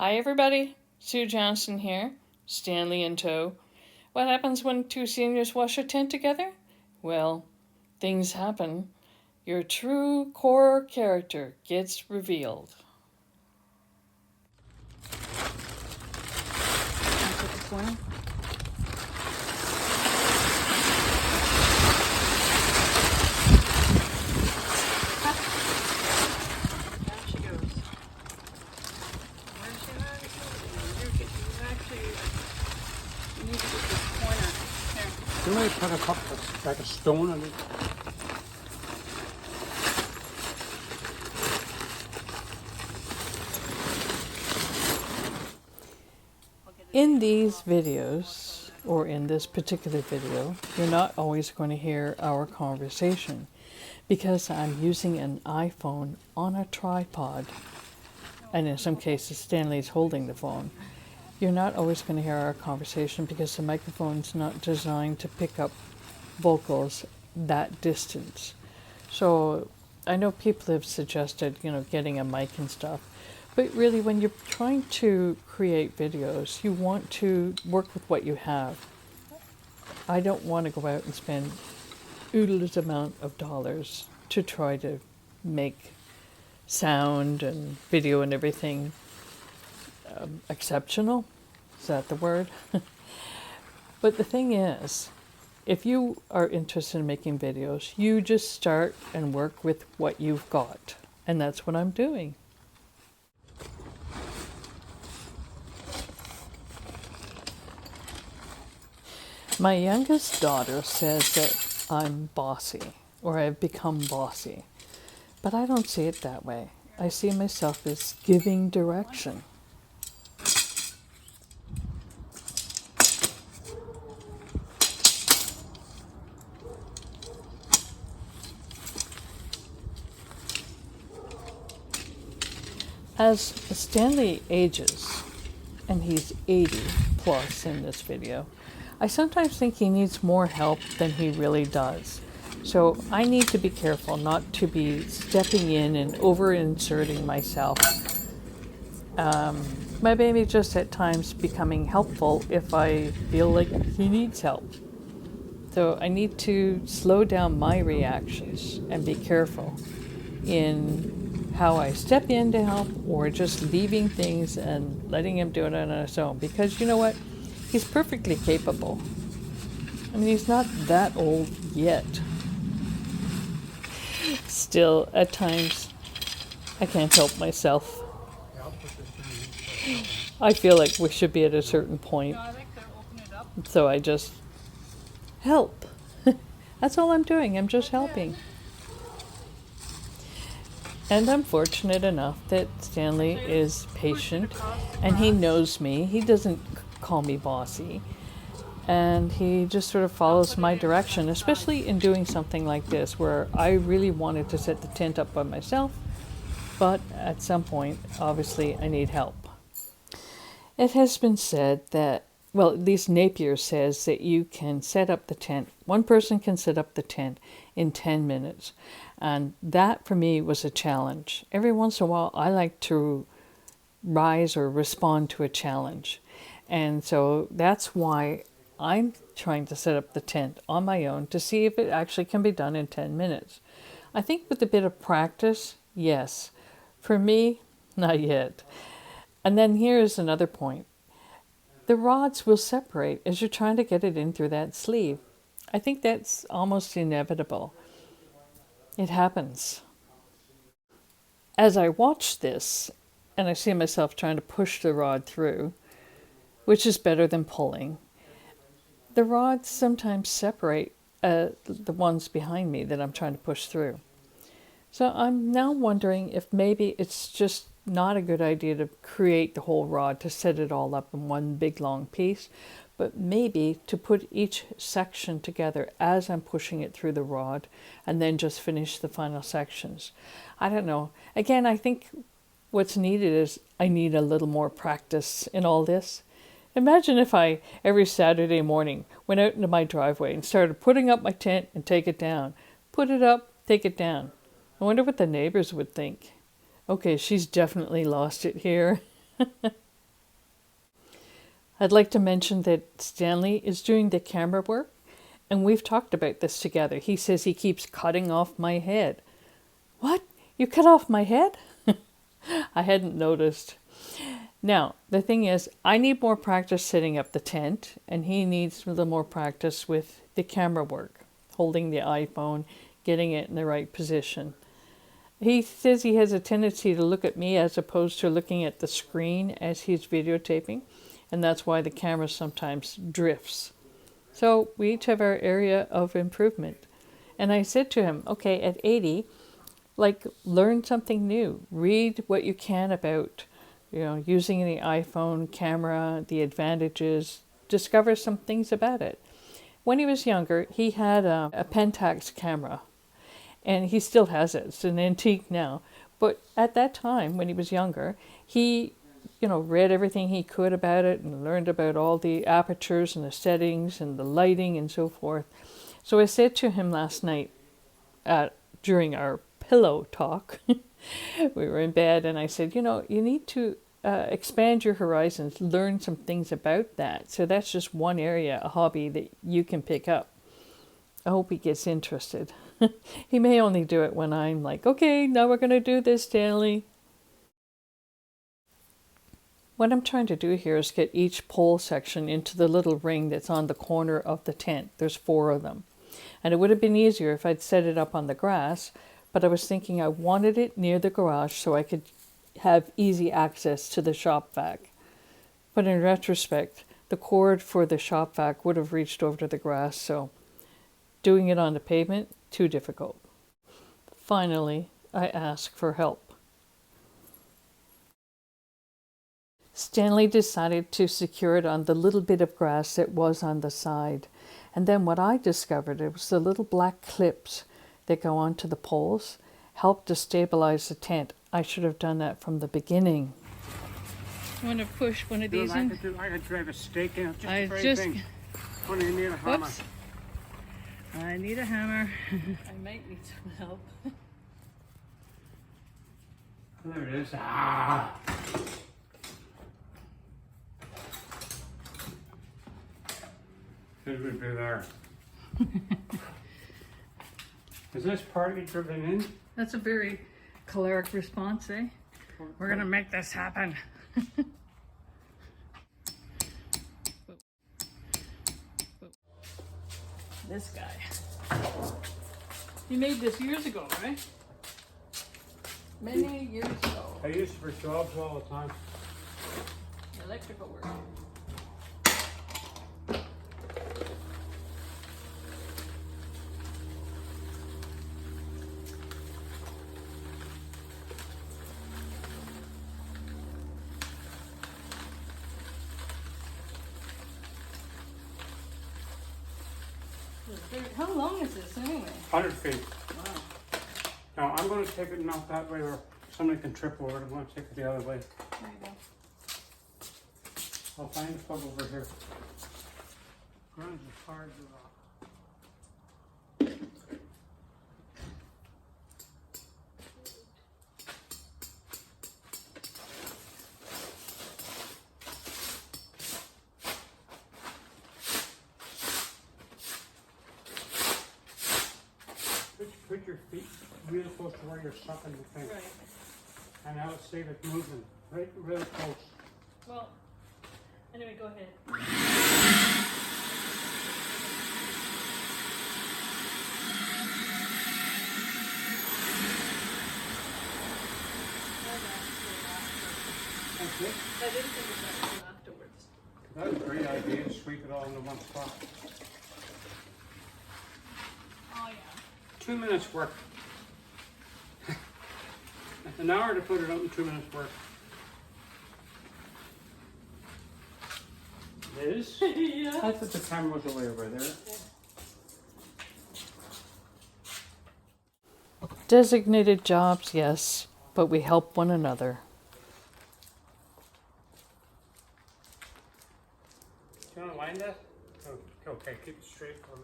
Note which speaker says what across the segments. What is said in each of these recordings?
Speaker 1: Hi everybody, Sue Johnson here, Stanley in tow. What happens when two seniors wash a tent together? Well, things happen. Your true core character gets revealed.
Speaker 2: You might put a couple like a stone on it.
Speaker 1: In these videos, or in this particular video, you're not always going to hear our conversation because I'm using an iPhone on a tripod, and in some cases Stanley's holding the phone. You're not always going to hear our conversation because the microphone's not designed to pick up vocals that distance. So I know people have suggested, getting a mic and stuff. But really, when you're trying to create videos, you want to work with what you have. I don't want to go out and spend oodles amount of dollars to try to make sound and video and everything exceptional. Is that the word? But the thing is, if you are interested in making videos, you just start and work with what you've got. And that's what I'm doing. My youngest daughter says that I'm bossy, or I've become bossy. But I don't see it that way. I see myself as giving direction. As Stanley ages, and he's 80 plus in this video, I sometimes think he needs more help than he really does. So I need to be careful not to be stepping in and over-inserting myself. My baby just at times becoming helpful if I feel like he needs help. So I need to slow down my reactions and be careful in how I step in to help or just leaving things and letting him do it on his own. Because you know what? He's perfectly capable. I mean, he's not that old yet. Still, at times, I can't help myself. I feel like we should be at a certain point. So I just help. That's all I'm doing. I'm just helping. And I'm fortunate enough that Stanley is patient and he knows me. He doesn't call me bossy. And he just sort of follows my direction, especially in doing something like this where I really wanted to set the tent up by myself. But at some point, obviously, I need help. It has been said that, well, at least Napier says that you can set up the tent. One person can set up the tent in 10 minutes. And that for me was a challenge. Every once in a while, I like to rise or respond to a challenge. And so that's why I'm trying to set up the tent on my own to see if it actually can be done in 10 minutes. I think with a bit of practice, yes. For me, not yet. And then here's another point. The rods will separate as you're trying to get it in through that sleeve. I think that's almost inevitable. It happens. As I watch this, and I see myself trying to push the rod through, which is better than pulling, the rods sometimes separate the ones behind me that I'm trying to push through. So I'm now wondering if maybe it's just not a good idea to create the whole rod, to set it all up in one big long piece, but maybe to put each section together as I'm pushing it through the rod and then just finish the final sections. I don't know. Again, I think what's needed is I need a little more practice in all this. Imagine if I, every Saturday morning, went out into my driveway and started putting up my tent and take it down. Put it up, take it down. I wonder what the neighbors would think. Okay, she's definitely lost it here. I'd like to mention that Stanley is doing the camera work, and we've talked about this together. He says he keeps cutting off my head. What? You cut off my head? I hadn't noticed. Now, the thing is, I need more practice setting up the tent, and he needs a little more practice with the camera work, holding the iPhone, getting it in the right position. He says he has a tendency to look at me as opposed to looking at the screen as he's videotaping, and that's why the camera sometimes drifts. So we each have our area of improvement. And I said to him, okay, at 80, learn something new. Read what you can about, using the iPhone camera, the advantages, discover some things about it. When he was younger, he had a Pentax camera, and he still has it. It's an antique now. But at that time, when he was younger, he read everything he could about it and learned about all the apertures and the settings and the lighting and so forth. So I said to him last night during our pillow talk, we were in bed, and I said, you need to expand your horizons, learn some things about that. So that's just one area, a hobby that you can pick up. I hope he gets interested. He may only do it when I'm like, okay, now we're going to do this, Stanley. What I'm trying to do here is get each pole section into the little ring that's on the corner of the tent. There's 4 of them. And it would have been easier if I'd set it up on the grass, but I was thinking I wanted it near the garage so I could have easy access to the shop vac. But in retrospect, the cord for the shop vac would have reached over to the grass, so doing it on the pavement, too difficult. Finally, I asked for help. Stanley decided to secure it on the little bit of grass that was on the side. And then what I discovered, it was the little black clips that go onto the poles, helped to stabilize the tent. I should have done that from the beginning. You want to push one of these in?
Speaker 2: I could drive a stake in. Just
Speaker 1: I
Speaker 2: a very
Speaker 1: just-
Speaker 2: thing. Only need a hammer.
Speaker 1: Whoops. I need a hammer. I might need some help.
Speaker 2: There it is. Ah. Should we be there? Is this partly driven in?
Speaker 1: That's a very choleric response, eh? We're going to make this happen. This guy. You made this years ago, right? Many years ago.
Speaker 2: I use it for jobs all the time.
Speaker 1: Electrical work. How long is this anyway?
Speaker 2: 100 feet.
Speaker 1: Wow.
Speaker 2: Now I'm going to take it not that way where somebody can trip over it. I'm going to take it the other way.
Speaker 1: There you go.
Speaker 2: I'll find the plug over here. Ground is hard to rock. Put your feet really close to where you're sucking the thing.
Speaker 1: Right.
Speaker 2: And now let's save it moving. Right, really close.
Speaker 1: Well, anyway, go ahead.
Speaker 2: That's it.
Speaker 1: I didn't think of that until afterwards.
Speaker 2: That was a great idea to sweep it all into one spot.
Speaker 1: Oh, yeah.
Speaker 2: 2 minutes work. An hour to put it up in 2 minutes work. Liz?
Speaker 1: Yeah.
Speaker 2: I thought the camera was away over there.
Speaker 1: Designated jobs, yes, but we help one another.
Speaker 2: Do you want to line that? Oh, okay, keep it straight for me.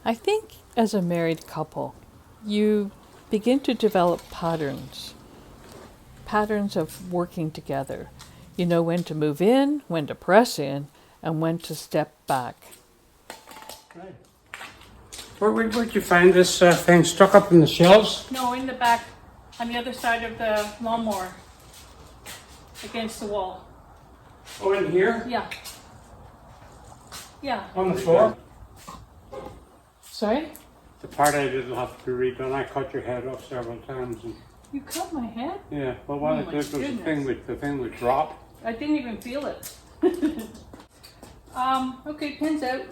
Speaker 1: I think as a married couple, you begin to develop patterns patterns of working together. You know when to move in, when to press in, and when to step back.
Speaker 2: Right. Where'd you find this thing stuck up in the shelves?
Speaker 1: No, in the back, on the other side of the lawnmower, against the wall.
Speaker 2: Oh, in here?
Speaker 1: Yeah. Yeah.
Speaker 2: On the floor?
Speaker 1: Sorry?
Speaker 2: The part I didn't have to be redone. I cut your head off several times. And,
Speaker 1: You cut my head?
Speaker 2: yeah, well, what
Speaker 1: Oh
Speaker 2: I
Speaker 1: my
Speaker 2: did was
Speaker 1: goodness.
Speaker 2: the thing would drop.
Speaker 1: I didn't even feel it. Okay, pins out.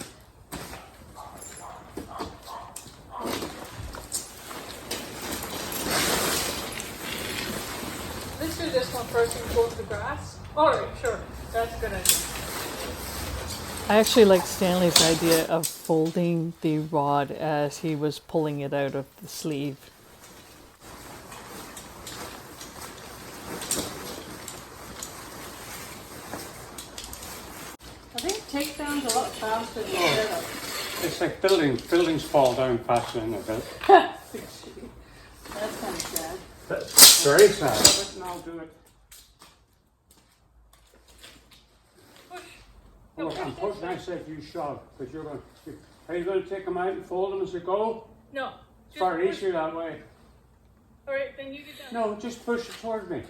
Speaker 1: Let's do this one first and go to the grass. Alright, sure. That's a good idea. I actually like Stanley's idea of folding the rod as he was pulling it out of the sleeve. I think takedowns a lot faster than setup.
Speaker 2: It's like buildings fall down faster than a bit.
Speaker 1: That's kind of sad.
Speaker 2: That's very sad. But I'll do it.
Speaker 1: Push.
Speaker 2: Oh, I'm pushing. I said you shove, because you're going to. Are you going to take them out and fold them as you go?
Speaker 1: No.
Speaker 2: It's far easier that way.
Speaker 1: Alright, then you get down.
Speaker 2: No, just push it toward me.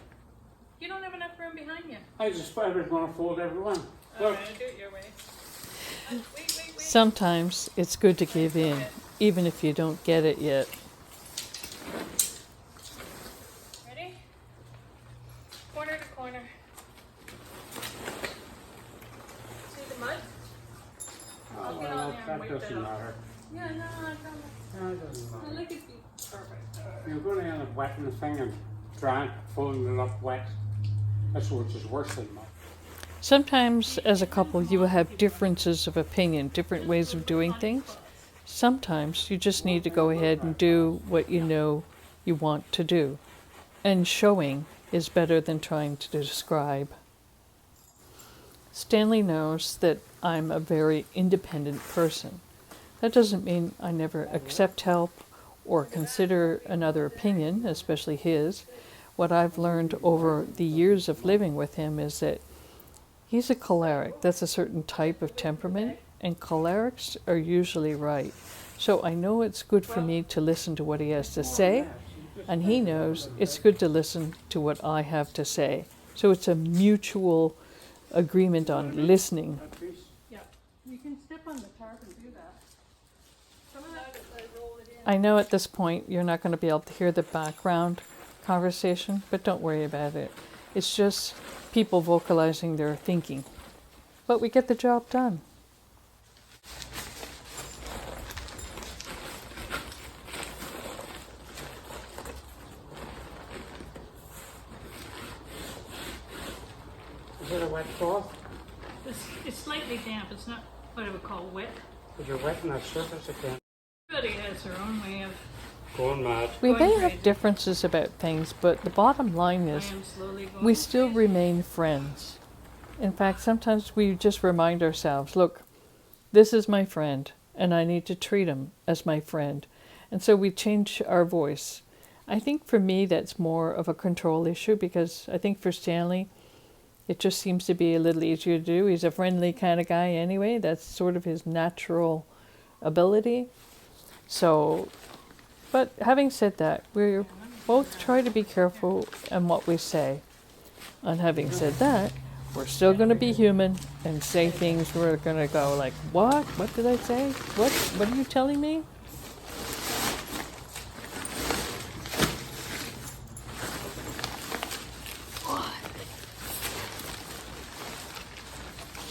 Speaker 1: You don't have enough room behind you.
Speaker 2: I was going to fold everyone. Look.
Speaker 1: Alright, I'll do it your way. Wait. Sometimes it's good to give in, even if you don't get it yet. Ready? Corner to corner. See the mud? I'll get on there and
Speaker 2: that
Speaker 1: wipe that
Speaker 2: doesn't
Speaker 1: off.
Speaker 2: matter.
Speaker 1: Yeah, no, I don't.
Speaker 2: No, it doesn't
Speaker 1: I
Speaker 2: matter.
Speaker 1: like it to be perfect.
Speaker 2: You're going to end up wetting the thing and drying, folding it up wet. That's which is worse than mud. Sometimes, as a couple, you will have differences of opinion, different ways of doing things. Sometimes you just need to go ahead and do what you know you want to do. And showing is better than trying to describe. Stanley knows that I'm a very independent person. That doesn't mean I never accept help or consider another opinion, especially his. What I've learned over the years of living with him is that he's a choleric. That's a certain type of temperament, and cholerics are usually right. So I know it's good for me to listen to what he has to say, and he knows it's good to listen to what I have to say. So it's a mutual agreement on listening. Yeah, you can step on the tarp and do that. I know at this point you're not going to be able to hear the background conversation, but don't worry about it. It's just people vocalizing their thinking. But we get the job done. Is it a wet cloth?
Speaker 1: It's slightly damp. It's not what I would call wet.
Speaker 2: If you're wetting that surface again.
Speaker 1: Everybody has their own way of
Speaker 2: Going mad.
Speaker 1: We may
Speaker 3: Going
Speaker 1: have
Speaker 3: crazy.
Speaker 1: differences about things, but the bottom line
Speaker 3: I
Speaker 1: is
Speaker 3: am slowly going
Speaker 1: we still
Speaker 3: crazy.
Speaker 1: remain friends. In fact, sometimes we just remind ourselves, look, this is my friend, and I need to treat him as my friend. And so we change our voice. I think for me that's more of a control issue, because I think for Stanley, it just seems to be a little easier to do. He's a friendly kind of guy anyway. That's sort of his natural ability. So, but having said that, we both try to be careful in what we say. And having said that, we're still going to be human and say things we're going to go like, what? What did I say? What are you telling me?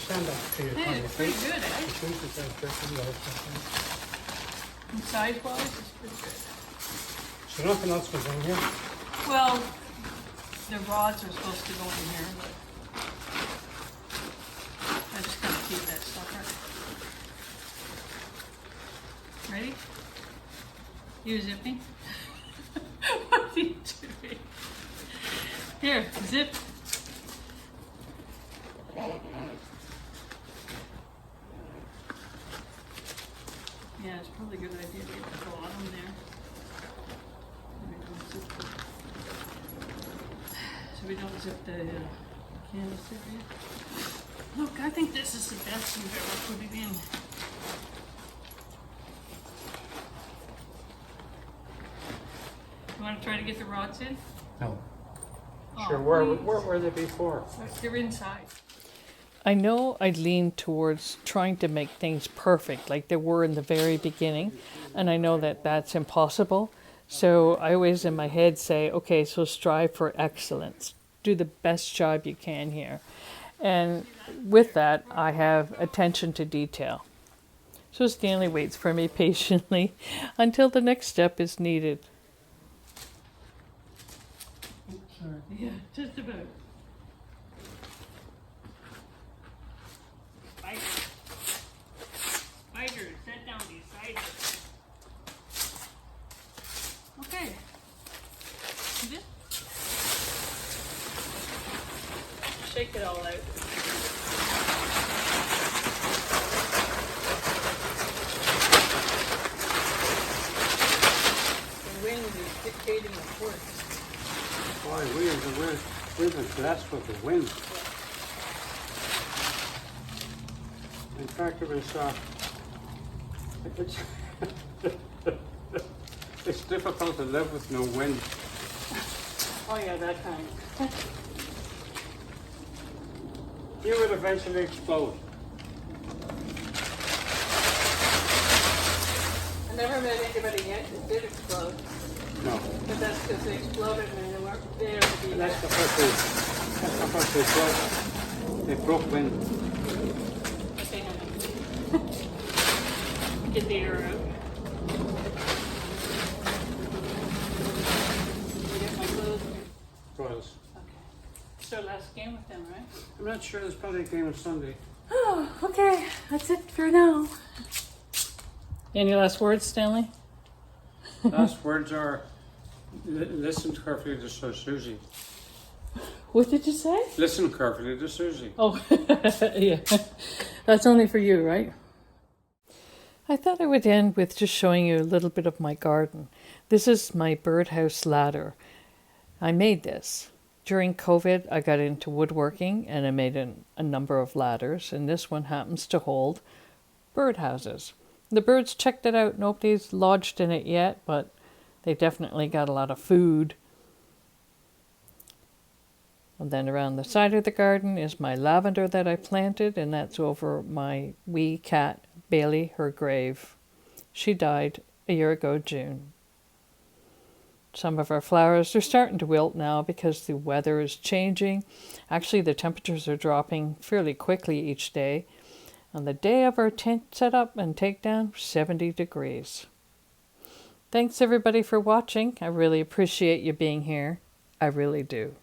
Speaker 2: Stand up to your
Speaker 3: Hey, it's pretty
Speaker 2: feet.
Speaker 3: good, eh? And size-wise, it's pretty good.
Speaker 2: So nothing else was in here?
Speaker 3: Well, the rods are supposed to go in here, but I just gotta keep that sucker. Ready? You zipping? What are you doing? Here, zip. Yeah, it's probably a good idea to get the bottom there. There we go, zip. So so we don't zip the canvas area. Look, I think this is the best we've ever put it in. You want to try to get the rods in?
Speaker 4: No.
Speaker 3: Oh,
Speaker 4: Sure, where
Speaker 3: please.
Speaker 4: were they before?
Speaker 3: They're inside.
Speaker 2: I know I lean towards trying to make things perfect like they were in the very beginning, and I know that that's impossible. So I always in my head say, okay, so strive for excellence. Do the best job you can here. And with that, I have attention to detail. So Stanley waits for me patiently until the next step is needed.
Speaker 3: Sorry. Yeah, just about. Spiders, sit down beside us. Okay. This. Shake it all out. The wind is dictating the course.
Speaker 4: Boy, we've been blessed with the wind. In fact, it was, it's difficult to live with no wind.
Speaker 3: Oh yeah, that kind.
Speaker 4: You would eventually explode.
Speaker 3: I never met anybody yet that did explode,
Speaker 4: No.
Speaker 3: but that's because they exploded and they weren't there to be
Speaker 4: And that's
Speaker 3: there.
Speaker 4: because they broke wind.
Speaker 3: Okay, honey. Get the air out. You get my clothes?
Speaker 4: Was.
Speaker 3: Okay. So last game with them, right?
Speaker 4: I'm not sure, there's probably a game on Sunday.
Speaker 3: Oh, okay. That's it for now.
Speaker 2: Any last words, Stanley?
Speaker 4: Last words are, listen carefully to Sir Susie.
Speaker 2: What did you say?
Speaker 4: Listen carefully to Susie.
Speaker 2: Oh, yeah. That's only for you, right? I thought I would end with just showing you a little bit of my garden. This is my birdhouse ladder. I made this. During COVID, I got into woodworking and I made a number of ladders, and this one happens to hold birdhouses. The birds checked it out. Nobody's lodged in it yet, but they definitely got a lot of food. And then around the side of the garden is my lavender that I planted, and that's over my wee cat, Bailey, her grave. She died a year ago, June. Some of our flowers are starting to wilt now because the weather is changing. Actually, the temperatures are dropping fairly quickly each day. On the day of our tent setup and takedown, 70 degrees. Thanks everybody for watching. I really appreciate you being here. I really do.